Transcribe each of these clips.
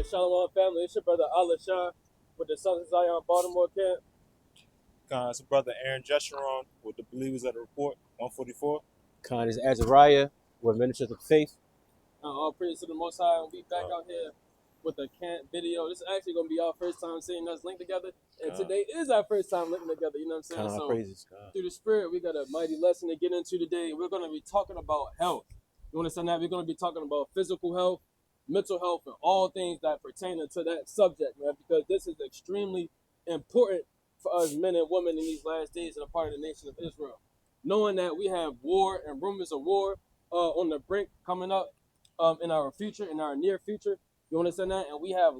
Shalom family. It's your brother Allah Shah with the Sons of Zion Baltimore camp. It's brother Aaron Jesheron with the Believers of the Report, 144. Khan is Azariah with Ministers of Faith. All praise to the Most High. And we back out here with a camp video. This is actually going to be our first time seeing us linked together. And today is our first time linking together. You know what I'm saying? So praises. through the Spirit, we got a mighty lesson to get into today. We're going to be talking about health. You understand that? We're going to be talking about physical health, mental health, and all things that pertain to that subject, man, because this is extremely important for us men and women in these last days and a part of the nation of Israel. Knowing that we have war and rumors of war on the brink coming up in our future, in our near future. You understand that? And we have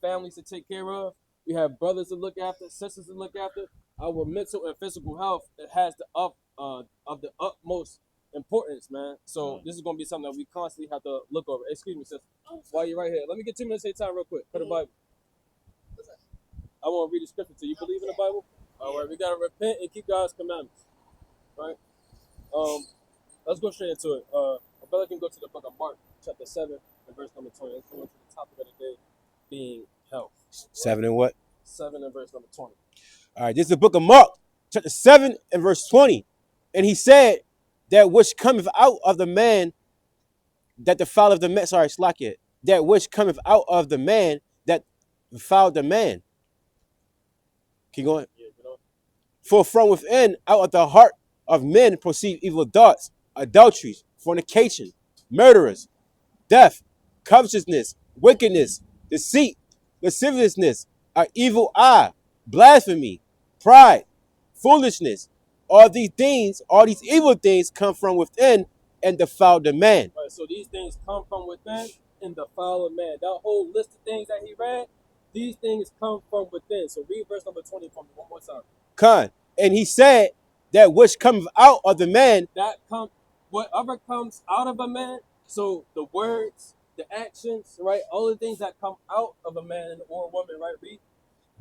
families to take care of. We have brothers to look after, sisters to look after. Our mental and physical health, it has of the utmost importance, man. So this is going to be something that we constantly have to look over. Excuse me, sister. While you're right here, let me get 2 minutes of your time real quick. Put the Bible. I want to read the scripture to you. Believe in the Bible? All right, we got to repent and keep God's commandments. Right? Let's go straight into it. My brother can go to the book of Mark, chapter 7, and verse number 20. Let's go into the topic of the day, being health. 7 and what? 7 and verse number 20. All right, this is the book of Mark, chapter 7 and verse 20. And he said, that which cometh out of the man, that defileth the man, that which cometh out of the man, that defiled the man. Keep going. Yeah, you know? For from within, out of the heart of men proceed evil thoughts, adulteries, fornication, murderers, death, covetousness, wickedness, deceit, lasciviousness, an evil eye, blasphemy, pride, foolishness. All these evil things come from within and defile the man. Right, so these things come from within and defile a man. That whole list of things that he read, these things come from within. So read verse number 20 for me one more time. Con. And he said that which cometh out of the man. Whatever comes out of a man, so the words, the actions, right? All the things that come out of a man or a woman, right? Read.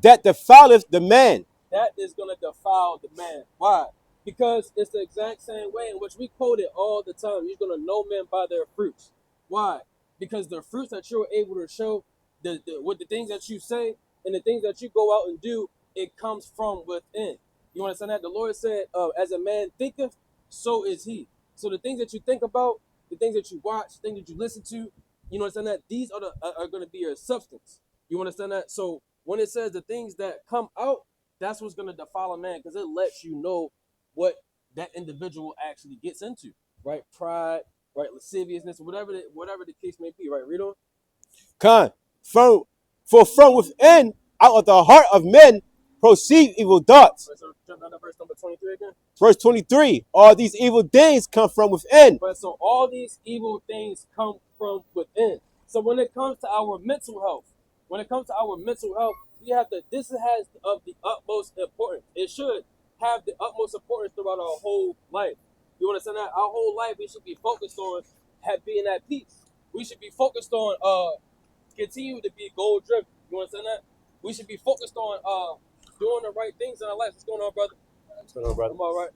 That defileth the man. That is going to defile the man. Why? Because it's the exact same way in which we quote it all the time. You're going to know men by their fruits. Why? Because the fruits that you're able to show, with the things that you say and the things that you go out and do, it comes from within. You understand that? The Lord said, as a man thinketh, so is he. So the things that you think about, the things that you watch, the things that you listen to, you understand that? These are going to be your substance. You understand that? So when it says the things that come out, that's what's going to defile a man, because it lets you know what that individual actually gets into, right? Pride, right? Lasciviousness, whatever the case may be, right? Read on. Con. For from within, out of the heart of men, proceed evil thoughts. Right, so jump down to verse number 23 again. Verse 23. All these evil things come from within. Right, so all these evil things come from within. So when it comes to our mental health, this has of the utmost importance. It should have the utmost importance throughout our whole life. You understand that? Our whole life we should be focused on being at peace. We should be focused on continue to be goal driven. You understand that? We should be focused on doing the right things in our life. What's going on, brother? What's going on, brother? I'm all right.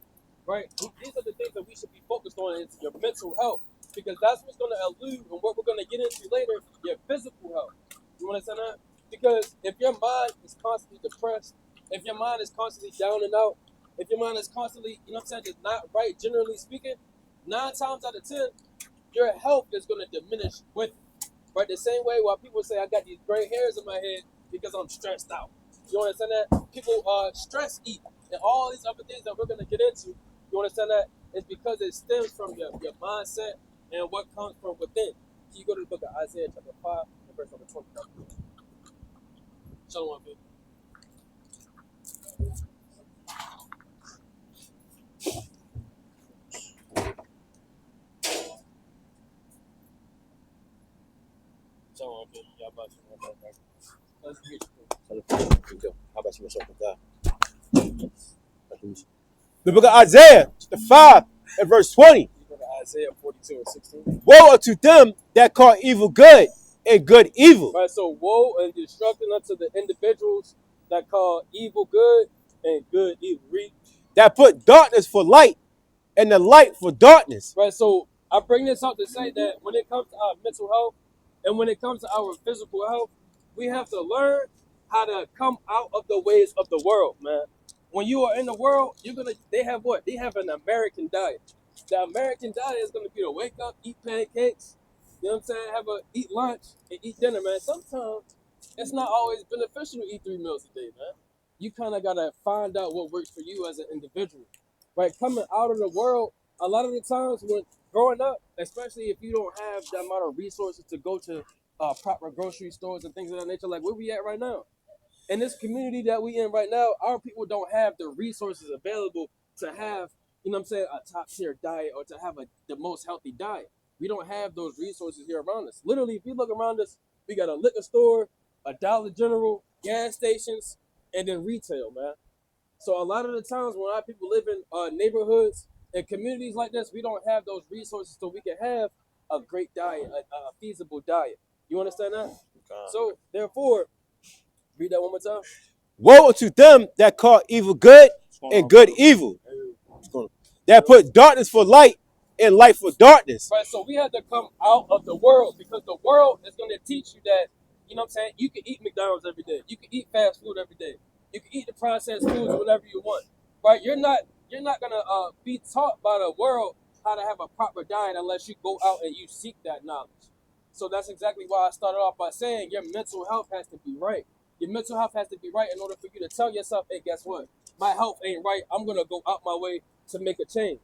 Right? These are the things that we should be focused on, is your mental health. Because that's what's going to elude, and what we're going to get into later, your physical health. You understand that? Because if your mind is constantly depressed, if your mind is constantly down and out, if your mind is constantly, just not right, generally speaking, 9 times out of 10, your health is going to diminish with it. Right? The same way while people say, I got these gray hairs in my head because I'm stressed out. You understand that? People stress eat and all these other things that we're going to get into. You understand that? It's because it stems from your mindset and what comes from within. So you go to the book of Isaiah chapter 5 and verse number 20. Shalom, baby. Shalom, baby. Y'all about to. Let's get you. How about you, myself? The book of Isaiah, chapter 5 and verse 20. The book of Isaiah 42 and 16. Woe unto them that call evil good and good evil. Right, so woe and destruction unto the individuals that call evil good and good evil. Read. That put darkness for light and the light for darkness. Right, so I bring this up to say that when it comes to our mental health And when it comes to our physical health, we have to learn how to come out of the ways of the world, man. When you are in the world, they have what? They have an American diet. The American diet is gonna be to wake up, eat pancakes, you know what I'm saying, eat lunch and eat dinner, man. Sometimes it's not always beneficial to eat 3 meals a day, man. You kind of gotta find out what works for you as an individual, right? Coming out of the world, a lot of the times when growing up, especially if you don't have the amount of resources to go to proper grocery stores and things of that nature, like where we at right now. In this community that we in right now, our people don't have the resources available to have, you know what I'm saying, a top tier diet or to have the most healthy diet. We don't have those resources here around us. Literally, if you look around us, we got a liquor store, a Dollar General, gas stations, and then retail, man. So a lot of the times when our people live in neighborhoods and communities like this, we don't have those resources so we can have a great diet, a feasible diet. You understand that? So therefore, read that one more time. Woe unto them that call evil good and good evil, that put darkness for light and light for darkness. Right, so we have to come out of the world because the world is going to teach you that, you know what I'm saying, you can eat McDonald's every day. You can eat fast food every day. You can eat the processed foods whenever you want. Right? You're not going to be taught by the world how to have a proper diet unless you go out and you seek that knowledge. So that's exactly why I started off by saying your mental health has to be right. Your mental health has to be right in order for you to tell yourself, hey, guess what? My health ain't right. I'm going to go out my way to make a change.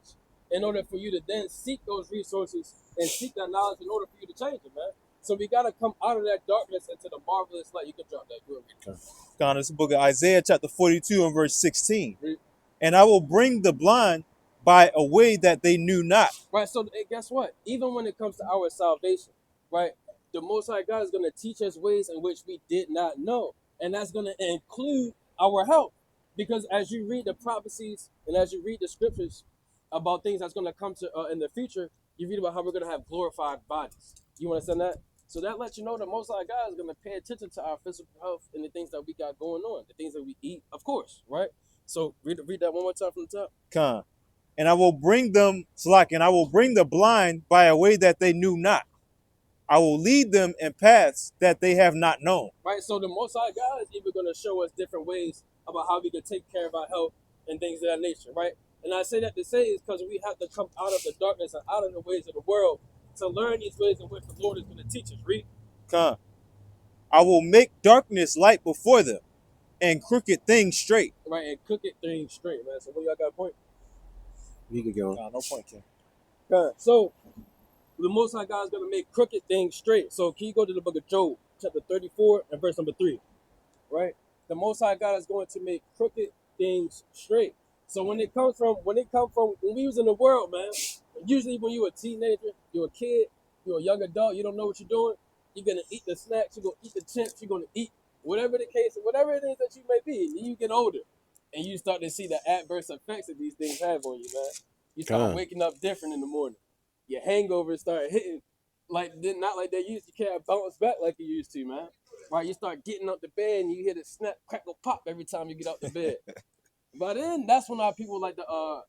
In order for you to then seek those resources and seek that knowledge in order for you to change it, man. So we got to come out of that darkness into the marvelous light. You can drop that. Good. God, this is the book of Isaiah chapter 42 and verse 16. Read. And I will bring the blind by a way that they knew not. Right, so hey, guess what? Even when it comes to our salvation, right, the Most High God is going to teach us ways in which we did not know. And that's going to include our health. Because as you read the prophecies and as you read the scriptures about things that's going to come to in the future, you read about how we're going to have glorified bodies. You understand that? So that lets you know the Most High God is going to pay attention to our physical health and the things that we got going on, the things that we eat, of course, right? So read that one more time from the top. Con. And I will bring them, and I will bring the blind by a way that they knew not. I will lead them in paths that they have not known. Right, so the Most High God is even going to show us different ways about how we can take care of our health and things of that nature, right? And I say that to say is because we have to come out of the darkness and out of the ways of the world to learn these ways in which the Lord is going to teach us. Read. Con. I will make darkness light before them and crooked things straight. Right, and crooked things straight, man. So what y'all got a point? You can go. No point, King. So the Most High God is going to make crooked things straight. So can you go to the book of Job, chapter 34 and verse number 3, right? The Most High God is going to make crooked things straight. So when we was in the world, man, usually when you're a teenager, you're a kid, you're a young adult, you don't know what you're doing, you're going to eat the snacks, you're going to eat the chips, you're going to eat whatever the case, whatever it is that you may be. And you get older and you start to see the adverse effects that these things have on you, man. You start waking up different in the morning. Your hangovers start hitting not like they used to. You can't bounce back like you used to, man. Right? You start getting up the bed and you hear the snap, crackle, pop every time you get out the bed. But then that's when our people like to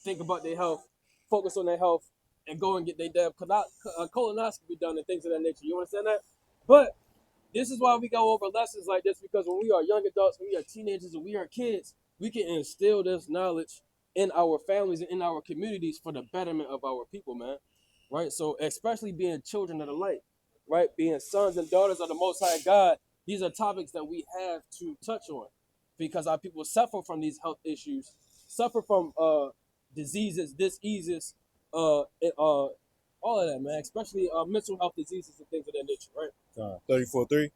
think about their health, focus on their health, and go and get their damn colonoscopy done and things of that nature. You understand that? But this is why we go over lessons like this, because when we are young adults, when we are teenagers, and we are kids, we can instill this knowledge in our families and in our communities for the betterment of our people, man. Right? So especially being children of the light, right? Being sons and daughters of the Most High God, these are topics that we have to touch on because our people suffer from these health issues, suffer from diseases, diseases, and, all of that, man, especially mental health diseases and things of that nature, right? 34:3.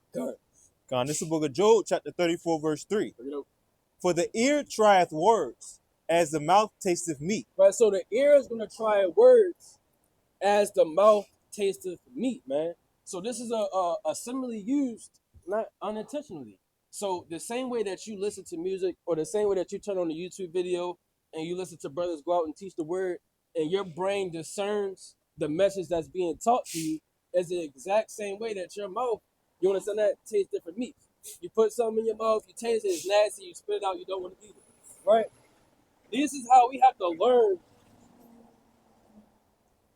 God, this is the book of Job, chapter 34, verse 3. You know, for the ear trieth words, as the mouth tasteth meat. Right, so the ear is going to try words as the mouth tasteth meat, man. So this is a simile used not unintentionally. So the same way that you listen to music or the same way that you turn on a YouTube video and you listen to brothers go out and teach the word and your brain discerns the message that's being taught to you is the exact same way that your mouth, you understand that, tastes different meat. You put something in your mouth, you taste it, it's nasty, you spit it out, you don't want to eat it, right? This is how we have to learn.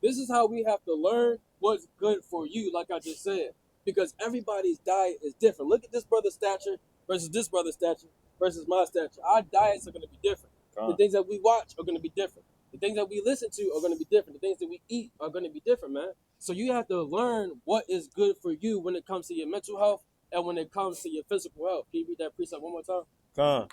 This is how we have to learn what's good for you, like I just said, because everybody's diet is different. Look at this brother's stature versus this brother's stature versus my stature. Our diets are going to be different. The things that we watch are going to be different. The things that we listen to are going to be different. The things that we eat are going to be different, man. So you have to learn what is good for you when it comes to your mental health and when it comes to your physical health. Can you read that precept one more time? Con.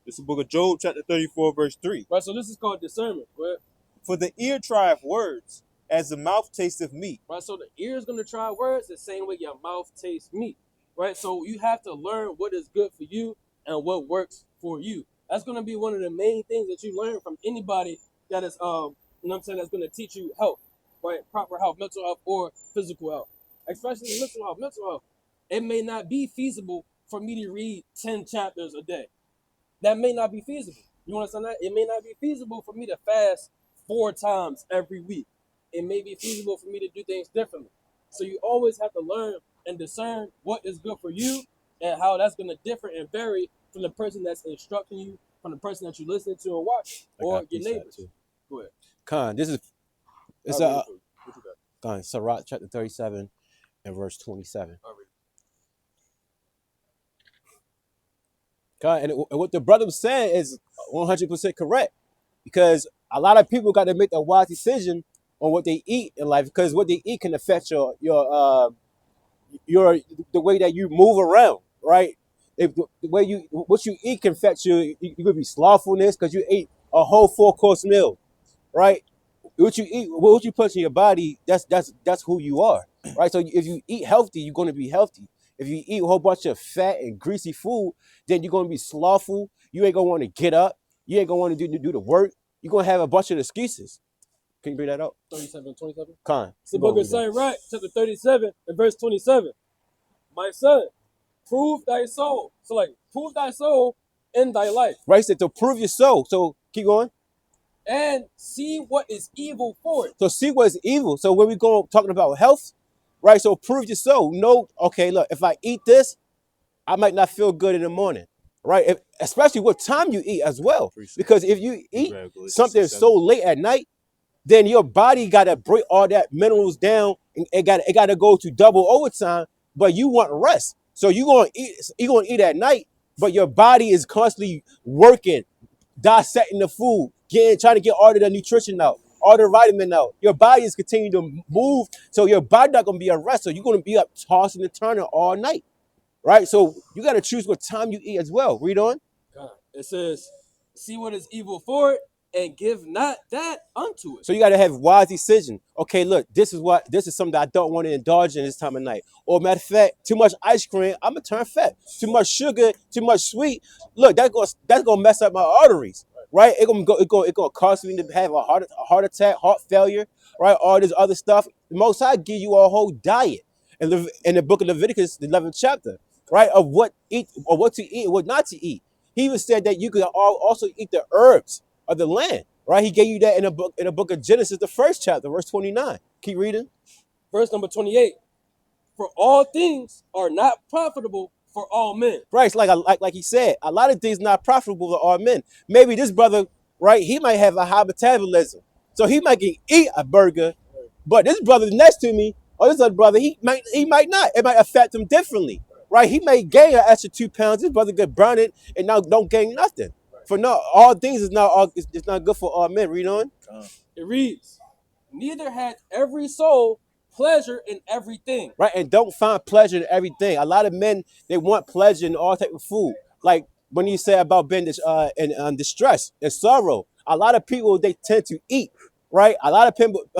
This is the book of Job, chapter 34, verse 3. Right, so this is called discernment. Go ahead. For the ear trieth words, as the mouth tasteth meat. Right, so the ear is going to try words the same way your mouth tastes meat. Right, so you have to learn what is good for you and what works for you. That's going to be one of the main things that you learn from anybody that is, you know what I'm saying, that's going to teach you health, right? Proper health, mental health, or physical health. Especially mental health. Mental health. It may not be feasible for me to read 10 chapters a day. That may not be feasible. You understand that? It may not be feasible for me to fast 4 times every week. It may be feasible for me to do things differently. So you always have to learn and discern what is good for you and how that's going to differ and vary from the person that's instructing you, from the person that you listen to or watch, or your neighbors. Go ahead. Con, this is it's Con, Sirach chapter 37 and verse 27. Con, and what the brother was saying is 100% correct, because a lot of people got to make a wise decision on what they eat in life, because what they eat can affect your the way that you move around, right? If the way what you eat can affect you could be slothfulness because you ate a whole 4-course meal, right? What you eat, what you put in your body, that's who you are, right? So if you eat healthy, you're going to be healthy. If you eat a whole bunch of fat and greasy food, then you're going to be slothful. You ain't going to want to get up. You ain't going to want to do the work. You're going to have a bunch of excuses. Can you bring that up? 37, 27. Con. It's the book of Sirach, chapter 37 and verse 27. My son, prove thy soul. So like, prove thy soul in thy life. Right, so to prove your soul. So keep going. And see what is evil for it. So see what is evil. So when we go talking about health, right? So prove your soul. No, okay, look, if I eat this, I might not feel good in the morning, right? Especially what time you eat as well. Because if you eat something so late at night, then your body got to break all that minerals down, and it got to go to double overtime, but you want rest. So you're going to eat at night, but your body is constantly working, dissecting the food, trying to get all of the nutrition out, all the vitamin out. Your body is continuing to move, so your body not going to be at rest. So you're going to be up tossing and turning all night, right? So you got to choose what time you eat as well. Read on. It says, see what is evil for it, and give not that unto it. So you got to have wise decision. Okay, look, this is something that I don't want to indulge in this time of night. Or matter of fact, too much ice cream, I'm gonna turn fat. Too much sugar, too much sweet. Look, that's gonna mess up my arteries, right? It's gonna cause me to have a heart attack, heart failure, right? All this other stuff. The Most High give you a whole diet in the book of Leviticus, the 11th chapter, right? Of what to eat and what not to eat. He even said that you could also eat the herbs of the land, right? He gave you that in the book of Genesis, the 1st chapter, verse 29. Keep reading. Verse number 28. For all things are not profitable for all men. Right, it's like he said, a lot of things not profitable for all men. Maybe this brother, right, he might have a high metabolism, so he might can eat a burger, but this brother next to me, or this other brother, he might not. It might affect him differently, right? He may gain an extra 2 pounds. This brother could burn it and now don't gain nothing. For no, all things is not it's not good for all men. Read on. It reads, neither had every soul pleasure in everything. Right, and don't find pleasure in everything. A lot of men, they want pleasure in all type of food. Like when you say about being in distress and sorrow, a lot of people, they tend to eat. Right, a lot of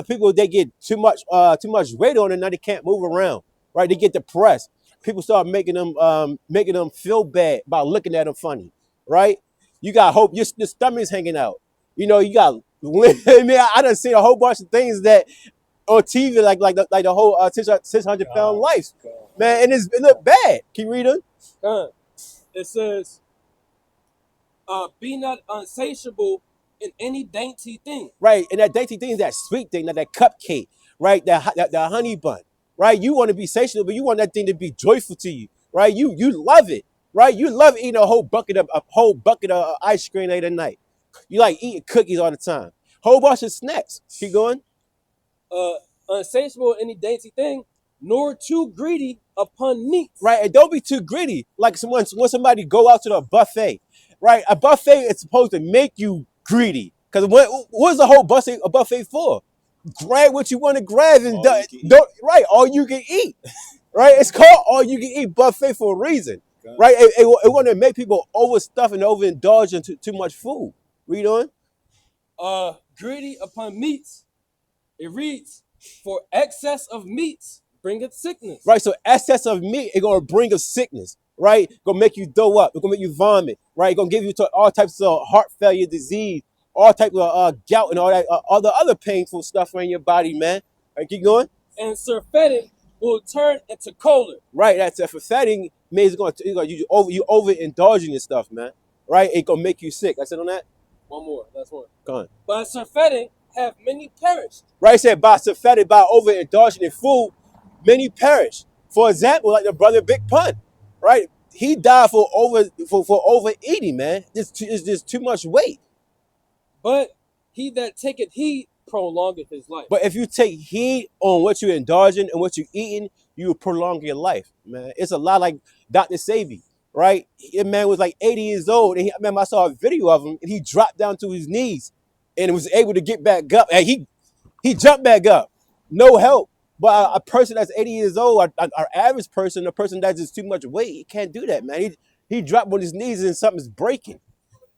people they get too much weight on and now they can't move around. Right, they get depressed. People start making them feel bad about looking at them funny. Right. You got hope. Your stomach's hanging out. You know, you got. I mean, I done seen a whole bunch of things that on TV, like the whole 600-pound life, man, and it look bad. Keep reading. It says, "Be not unsatiable in any dainty thing." Right, and that dainty thing is that sweet thing, that cupcake, right? That honey bun, right? You want to be satiable, but you want that thing to be joyful to you, right? You love it. Right, you love eating a whole bucket of ice cream late at night. You like eating cookies all the time. Whole bunch of snacks. Keep going. Unsatiable in any dainty thing, nor too greedy upon meats. Right, and don't be too greedy. Like when somebody go out to the buffet, right? A buffet is supposed to make you greedy. Because what's the whole a buffet for? Grab what you want to grab and right, all you can eat. Right, it's called all you can eat buffet for a reason. Right, it want to make people overstuff and overindulge into too much food. Read on. Greedy upon meats. It reads, for excess of meats bringeth sickness. Right, so excess of meat is gonna bring a sickness. Right, gonna make you throw up. It's gonna make you vomit. Right, gonna give you all types of heart failure disease, all types of gout and all that, all the other painful stuff in your body, man. Right, keep going. And surfeiting will turn into choler. Right, that's surfeiting means you overindulging in stuff, man. Right, it gonna make you sick. I said on that. One more, that's one. Go on. By surfeiting have many perished. Right, it said by surfeiting, by overindulging in food, many perish. For example, like the brother Big Pun, right? He died for overeating, man. It's just too much weight. But he that taketh heed prolongeth his life. But if you take heed on what you're indulging and what you're eating, you will prolong your life, man. It's a lot like Dr. Sabi, right? The man was like 80 years old, and I remember I saw a video of him, and he dropped down to his knees and was able to get back up. And he jumped back up, no help. But a person that's 80 years old, our average person, a person that's just too much weight, he can't do that, man. He dropped on his knees and something's breaking,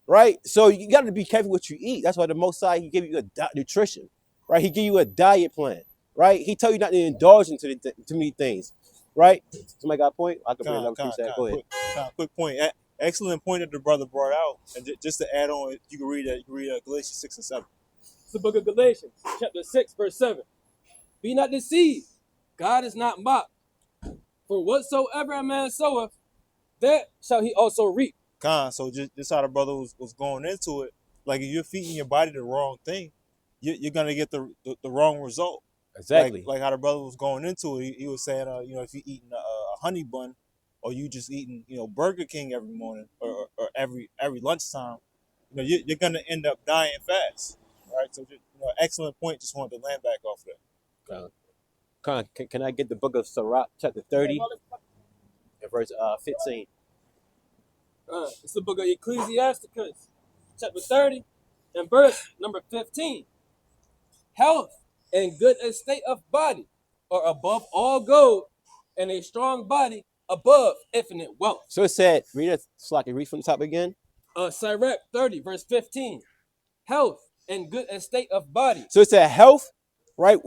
right? So you got to be careful what you eat. That's why the Most High, he give you a nutrition, right? He give you a diet plan, right? He tell you not to indulge into too many things, right? Somebody got a point? I can bring another piece. Go ahead. Quick point. Excellent point that the brother brought out. And just to add on, you can read Galatians 6 and 7. It's the book of Galatians, chapter 6, verse 7. Be not deceived, God is not mocked. For whatsoever a man soweth, that shall he also reap. So just how the brother was going into it, like if you're feeding your body the wrong thing, you're gonna get the wrong result. Exactly. Like how the brother was going into it, he was saying, if you're eating a honey bun, or you just eating, Burger King every morning or every lunchtime, you're gonna end up dying fast, right? So, excellent point. Just wanted to land back off that. Can I get the book of Sirach, chapter 30, and verse 15? It's the book of Ecclesiasticus, chapter 30, and verse number 15. Health and good estate of body are above all gold, and a strong body above infinite wealth. So it said, read from the top again. Sirach 30, verse 15. Health and good estate of body. So it said health, right?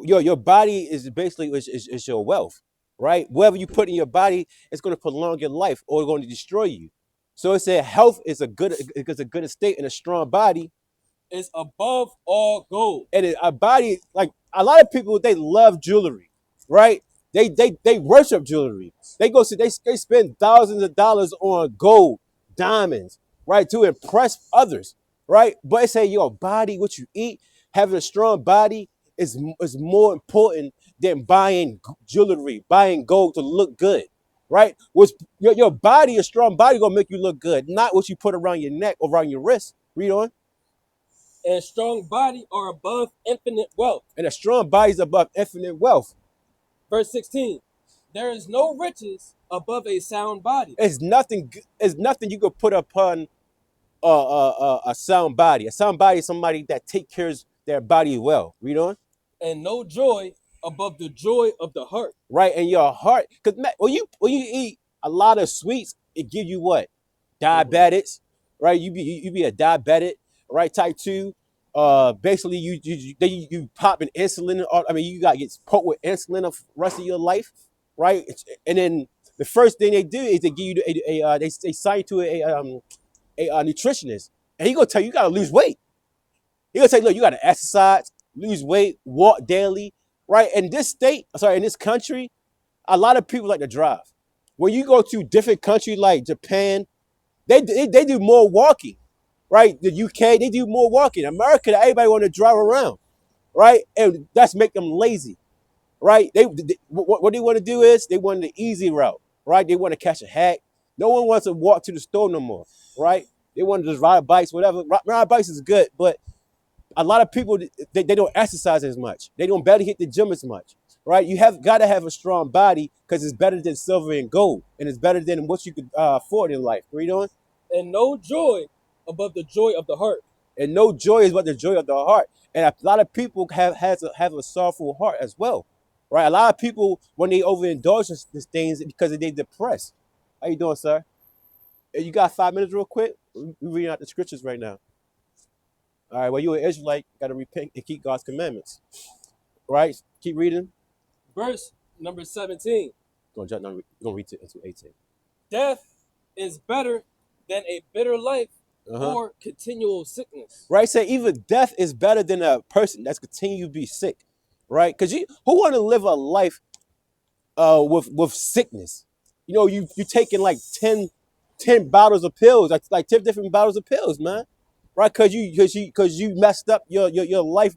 Your body is basically is your wealth, right? Whatever you put in your body, it's going to prolong your life or going to destroy you. So it said health is a good estate, and a strong body is above all gold. And a body, like a lot of people, they love jewelry, right? They worship jewelry. They spend thousands of dollars on gold, diamonds, right, to impress others, right? But it say your body, what you eat, having a strong body is more important than buying jewelry, buying gold to look good, right? Which your body, a strong body, gonna make you look good, not what you put around your neck or around your wrist. Read on. And strong body are above infinite wealth. And a strong body is above infinite wealth. Verse 16. There is no riches above a sound body. It's nothing you could put upon a sound body. A sound body is somebody that takes care of their body well. Read on. And no joy above the joy of the heart. Right, and your heart, because when you eat a lot of sweets, it gives you what? Diabetics, right? You be a diabetic, right? Type 2. Basically you popping insulin. You gotta get poked with insulin the rest of your life, right? And then the first thing they do is they give you they sign to a nutritionist, and he gonna tell you, you gotta lose weight. He gonna say, look, you gotta exercise, lose weight, walk daily, right? In this country, a lot of people like to drive. When you go to different countries like Japan, they do more walking, right? The UK, they do more walking. America, everybody want to drive around, right? And that's make them lazy, right? What they want to do is they want the easy route, right? They want to catch a hack. No one wants to walk to the store no more, right? They want to just ride bikes, whatever. Ride bikes is good, but A lot of people, they don't exercise as much. They don't barely hit the gym as much, right? You have got to have a strong body because it's better than silver and gold, and it's better than what you could afford in life. What are you doing? And no joy above the joy of the heart. And no joy is but the joy of the heart. And a lot of people have a sorrowful heart as well, right? A lot of people, when they overindulge in these things, because they depressed. How you doing, sir? Hey, you got 5 minutes real quick? We're reading out the scriptures right now. All right, well, you're an Israelite, got to repent and keep God's commandments. Right? Keep reading. Verse number 17. We're going to read it into 18. Death is better than a bitter life or continual sickness. Right? Say even death is better than a person that's continue to be sick. Right? Because who want to live a life with sickness? You know, you taking like 10 bottles of pills, like 10 different bottles of pills, man. Right? Because you messed up your life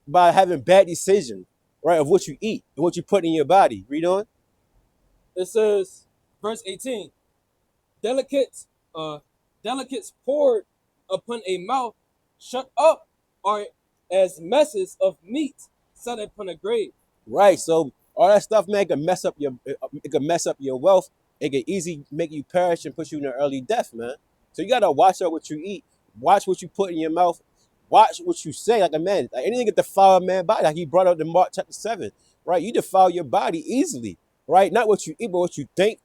by having bad decisions, right, of what you eat and what you put in your body. Read on. It says, verse 18, delicates poured upon a mouth shut up are as messes of meat set upon a grave. Right. So all that stuff, man, can mess up your wealth. It can easily make you perish and put you in an early death, man. So you gotta watch out what you eat. Watch what you put in your mouth. Watch what you say. Like a man, like anything can defile a man's body. Like he brought up in Mark chapter 7, right? You defile your body easily, right? Not what you eat, but what you think,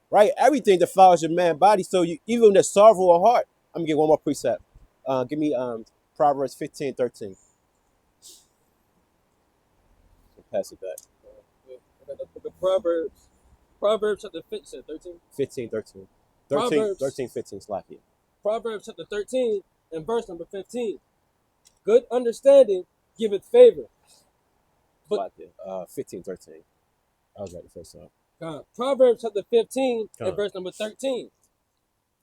right? Everything defiles your man's body. So you, even the sorrowful heart. I'm gonna get one more precept. Give me Proverbs 15:13. Pass it back. The Proverbs chapter 15, 13? 15:13. Proverbs 15, slack it. Proverbs chapter 13 and verse number 15. Good understanding giveth favor. But 15:13. I was right the first time. Proverbs chapter 15 and verse number 13.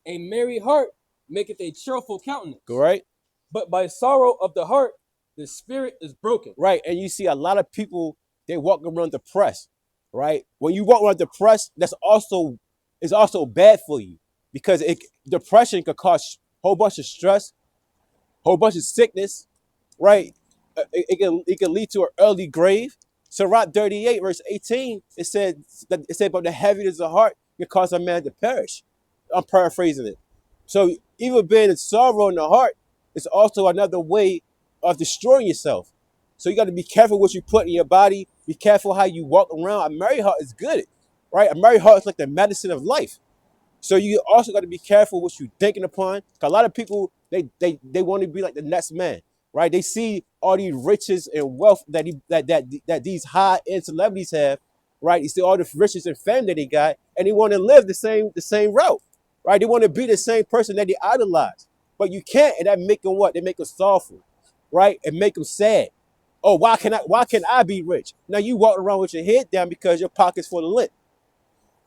A merry heart maketh a cheerful countenance. Go right. But by sorrow of the heart, the spirit is broken. Right. And you see a lot of people, they walk around depressed. Right. When you walk around depressed, it's also bad for you because depression could cause a whole bunch of stress, whole bunch of sickness. Right. It can lead to an early grave. Sirach 38 verse 18, it said about the heaviness of heart can cause a man to perish. I'm paraphrasing it. So even being in sorrow in the heart is also another way of destroying yourself. So you got to be careful what you put in your body. Be careful how you walk around. A merry heart is good, right? A merry heart is like the medicine of life. So you also got to be careful what you're thinking upon. Cause a lot of people, they want to be like the next man, right? They see all these riches and wealth that these high-end celebrities have, right? You see all the riches and fame that they got, and they want to live the same route, right? They want to be the same person that they idolize. But you can't, and that make them what? They make them sorrowful, right? And make them sad. Oh, why can I be rich? Now you walk around with your head down because your pocket's full of lint.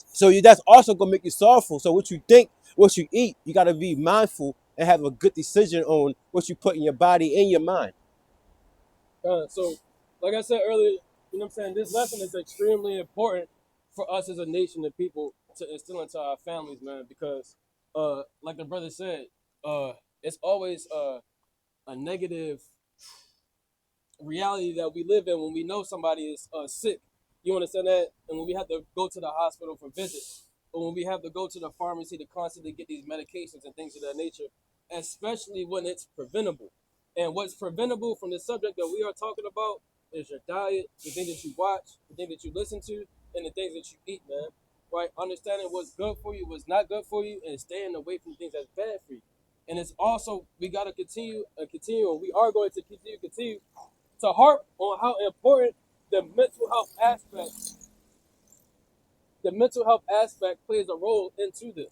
So that's also gonna make you sorrowful. So what you think, what you eat, you gotta be mindful and have a good decision on what you put in your body and your mind. So, like I said earlier, you know what I'm saying? This lesson is extremely important for us as a nation and people to instill into our families, man, because like the brother said, it's always a negative reality that we live in when we know somebody is sick. You understand that? And when we have to go to the hospital for visits, or when we have to go to the pharmacy to constantly get these medications and things of that nature, especially when it's preventable. And what's preventable from the subject that we are talking about is your diet, the things that you watch, the things that you listen to, and the things that you eat, man. Right? Understanding what's good for you, what's not good for you, and staying away from things that's bad for you. And it's also, we got to continue, and we are going to continue to harp on how important the mental health aspect plays a role into this.